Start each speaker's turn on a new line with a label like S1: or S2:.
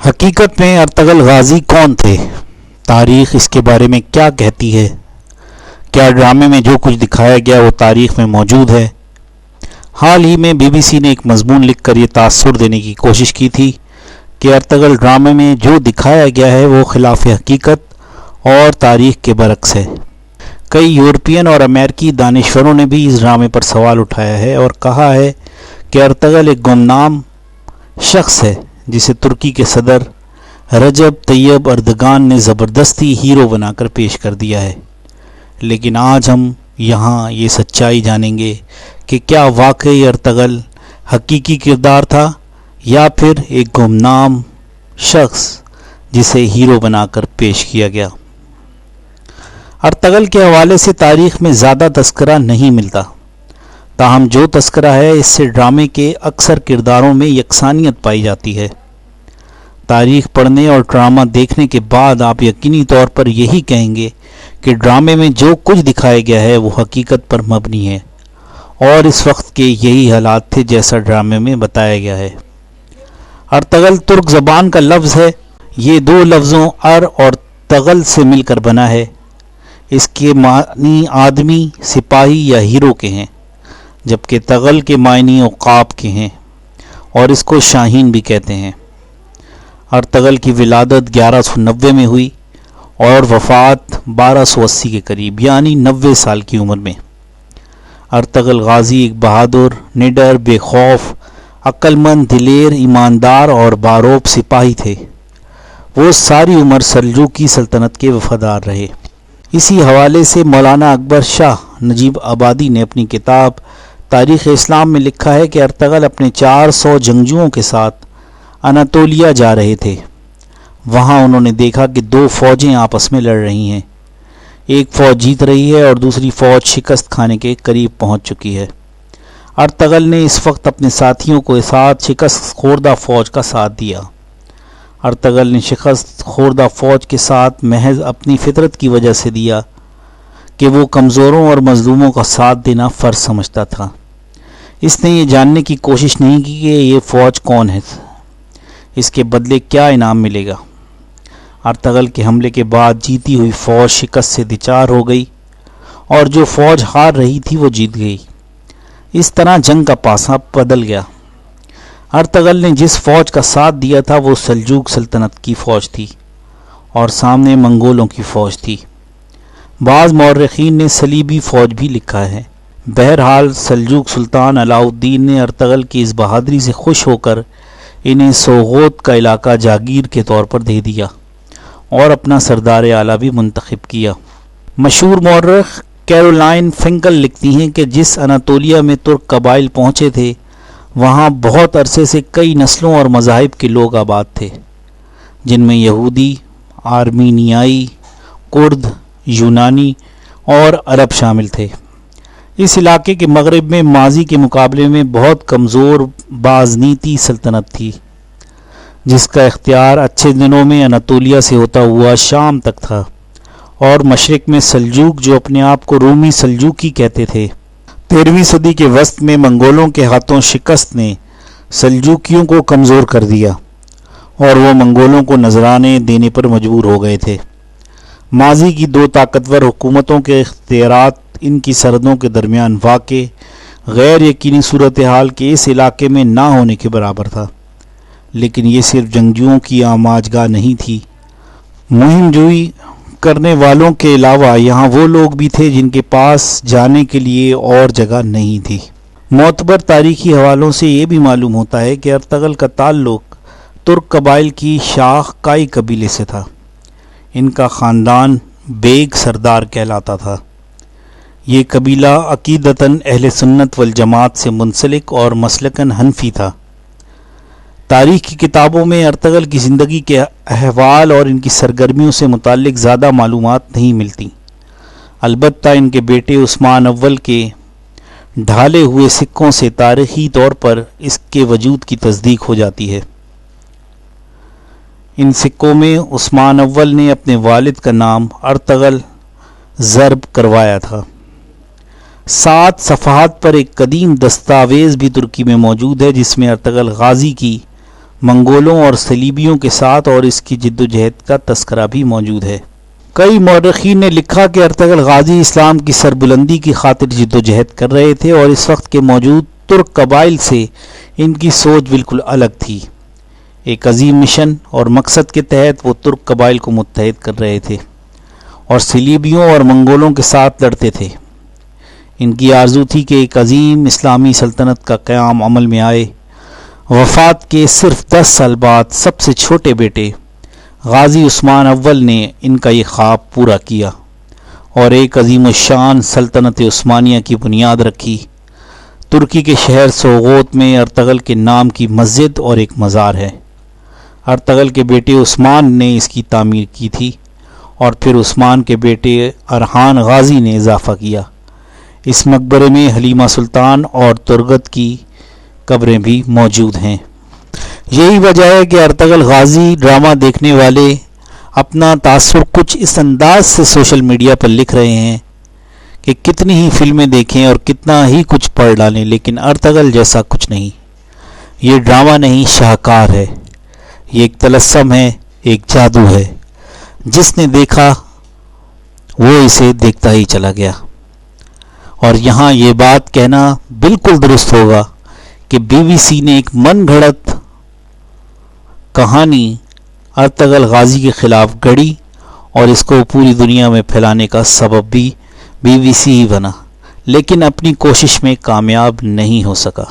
S1: حقیقت میں Ertugrul Ghazi کون تھے؟ تاریخ اس کے بارے میں کیا کہتی ہے؟ کیا ڈرامے میں جو کچھ دکھایا گیا وہ تاریخ میں موجود ہے؟ حال ہی میں BBC نے ایک مضمون لکھ کر یہ تاثر دینے کی کوشش کی تھی کہ ارطغرل ڈرامے میں جو دکھایا گیا ہے وہ خلاف حقیقت اور تاریخ کے برعکس ہے۔ کئی یورپین اور امریکی دانشوروں نے بھی اس ڈرامے پر سوال اٹھایا ہے اور کہا ہے کہ ارطغرل ایک گمنام شخص ہے جسے ترکی کے صدر رجب طیب اردگان نے زبردستی ہیرو بنا کر پیش کر دیا ہے۔ لیکن آج ہم یہاں یہ سچائی جانیں گے کہ کیا واقعی ارطغرل حقیقی کردار تھا یا پھر ایک گمنام شخص جسے ہیرو بنا کر پیش کیا گیا۔ ارطغرل کے حوالے سے تاریخ میں زیادہ تذکرہ نہیں ملتا، تاہم جو تذکرہ ہے اس سے ڈرامے کے اکثر کرداروں میں یکسانیت پائی جاتی ہے۔ تاریخ پڑھنے اور ڈرامہ دیکھنے کے بعد آپ یقینی طور پر یہی کہیں گے کہ ڈرامے میں جو کچھ دکھایا گیا ہے وہ حقیقت پر مبنی ہے اور اس وقت کے یہی حالات تھے جیسا ڈرامے میں بتایا گیا ہے۔ ارطغرل ترک زبان کا لفظ ہے، یہ دو لفظوں ار اور تغل سے مل کر بنا ہے۔ اس کے معنی آدمی، سپاہی یا ہیرو کے ہیں، جبکہ تغل کے معنی عقاب کے ہیں اور اس کو شاہین بھی کہتے ہیں۔ ارطغرل کی ولادت 1190 میں ہوئی اور وفات 1280 کے قریب یعنی 90 سال کی عمر میں۔ ارطغرل غازی ایک بہادر، نڈر، بے خوف، عقل مند، دلیر، ایماندار اور باروب سپاہی تھے۔ وہ ساری عمر سلجوقی سلطنت کے وفادار رہے۔ اسی حوالے سے مولانا اکبر شاہ نجیب آبادی نے اپنی کتاب تاریخ اسلام میں لکھا ہے کہ ارطغرل اپنے 400 جنگجوؤں کے ساتھ اناطولیہ جا رہے تھے۔ وہاں انہوں نے دیکھا کہ دو فوجیں آپس میں لڑ رہی ہیں، ایک فوج جیت رہی ہے اور دوسری فوج شکست کھانے کے قریب پہنچ چکی ہے۔ ارطغرل نے اس وقت اپنے ساتھیوں کو ساتھ شکست خوردہ فوج کا ساتھ دیا۔ ارطغرل نے شکست خوردہ فوج کے ساتھ محض اپنی فطرت کی وجہ سے دیا کہ وہ کمزوروں اور مظلوموں کا ساتھ دینا فرض سمجھتا تھا۔ اس نے یہ جاننے کی کوشش نہیں کی کہ یہ فوج کون ہے، اس کے بدلے کیا انعام ملے گا۔ ارطغرل کے حملے کے بعد جیتی ہوئی فوج شکست سے دوچار ہو گئی اور جو فوج ہار رہی تھی وہ جیت گئی۔ اس طرح جنگ کا پاسا بدل گیا۔ ارطغرل نے جس فوج کا ساتھ دیا تھا وہ سلجوق سلطنت کی فوج تھی اور سامنے منگولوں کی فوج تھی۔ بعض مورخین نے صلیبی فوج بھی لکھا ہے۔ بہرحال سلجوق سلطان علاء الدین نے ارطغرل کی اس بہادری سے خوش ہو کر انہیں سوغوت کا علاقہ جاگیر کے طور پر دے دیا اور اپنا سردار اعلیٰ بھی منتخب کیا۔ مشہور مورخ کیرولائن فنکل لکھتی ہیں کہ جس اناطولیہ میں ترک قبائل پہنچے تھے وہاں بہت عرصے سے کئی نسلوں اور مذاہب کے لوگ آباد تھے، جن میں یہودی، آرمینیائی، کرد، یونانی اور عرب شامل تھے۔ اس علاقے کے مغرب میں ماضی کے مقابلے میں بہت کمزور بازنیتی سلطنت تھی، جس کا اختیار اچھے دنوں میں اناطولیہ سے ہوتا ہوا شام تک تھا، اور مشرق میں سلجوق جو اپنے آپ کو رومی سلجوقی کہتے تھے۔ 13ویں صدی کے وسط میں منگولوں کے ہاتھوں شکست نے سلجوقیوں کو کمزور کر دیا اور وہ منگولوں کو نذرانے دینے پر مجبور ہو گئے تھے۔ ماضی کی دو طاقتور حکومتوں کے اختیارات ان کی سرحدوں کے درمیان واقع غیر یقینی صورتحال کے اس علاقے میں نہ ہونے کے برابر تھا۔ لیکن یہ صرف جنگجوؤں کی آماج گاہ نہیں تھی۔ مہم جوئی کرنے والوں کے علاوہ یہاں وہ لوگ بھی تھے جن کے پاس جانے کے لیے اور جگہ نہیں تھی۔ معتبر تاریخی حوالوں سے یہ بھی معلوم ہوتا ہے کہ ارطغرل کا تعلق ترک قبائل کی شاخ کائی قبیلے سے تھا۔ ان کا خاندان بیگ سردار کہلاتا تھا۔ یہ قبیلہ عقیدتاً اہل سنت والجماعت سے منسلک اور مسلکاً حنفی تھا۔ تاریخ کی کتابوں میں ارطغرل کی زندگی کے احوال اور ان کی سرگرمیوں سے متعلق زیادہ معلومات نہیں ملتی، البتہ ان کے بیٹے عثمان اول کے ڈھالے ہوئے سکوں سے تاریخی طور پر اس کے وجود کی تصدیق ہو جاتی ہے۔ ان سکوں میں عثمان اول نے اپنے والد کا نام ارطغرل ضرب کروایا تھا۔ 7 صفحات پر ایک قدیم دستاویز بھی ترکی میں موجود ہے جس میں ارطغرل غازی کی منگولوں اور صلیبیوں کے ساتھ اور اس کی جد و جہد کا تذکرہ بھی موجود ہے۔ کئی مورخین نے لکھا کہ ارطغرل غازی اسلام کی سربلندی کی خاطر جد و جہد کر رہے تھے اور اس وقت کے موجود ترک قبائل سے ان کی سوچ بالکل الگ تھی۔ ایک عظیم مشن اور مقصد کے تحت وہ ترک قبائل کو متحد کر رہے تھے اور صلیبیوں اور منگولوں کے ساتھ لڑتے تھے۔ ان کی آرزو تھی کہ ایک عظیم اسلامی سلطنت کا قیام عمل میں آئے۔ وفات کے صرف 10 سال بعد سب سے چھوٹے بیٹے غازی عثمان اول نے ان کا یہ خواب پورا کیا اور ایک عظیم الشان سلطنت عثمانیہ کی بنیاد رکھی۔ ترکی کے شہر سوغوت میں ارطغرل کے نام کی مسجد اور ایک مزار ہے۔ ارطغرل کے بیٹے عثمان نے اس کی تعمیر کی تھی اور پھر عثمان کے بیٹے ارحان غازی نے اضافہ کیا۔ اس مقبرے میں حلیمہ سلطان اور ترگت کی قبریں بھی موجود ہیں۔ یہی وجہ ہے کہ ارطغرل غازی ڈرامہ دیکھنے والے اپنا تاثر کچھ اس انداز سے سوشل میڈیا پر لکھ رہے ہیں کہ کتنی ہی فلمیں دیکھیں اور کتنا ہی کچھ پڑھ ڈالیں لیکن ارطغرل جیسا کچھ نہیں۔ یہ ڈرامہ نہیں، شاہکار ہے۔ یہ ایک طلسم ہے، ایک جادو ہے۔ جس نے دیکھا وہ اسے دیکھتا ہی چلا گیا۔ اور یہاں یہ بات کہنا بالکل درست ہوگا کہ BBC نے ایک من گھڑت کہانی ارطغرل غازی کے خلاف گڑی اور اس کو پوری دنیا میں پھیلانے کا سبب بھی BBC ہی بنا، لیکن اپنی کوشش میں کامیاب نہیں ہو سکا۔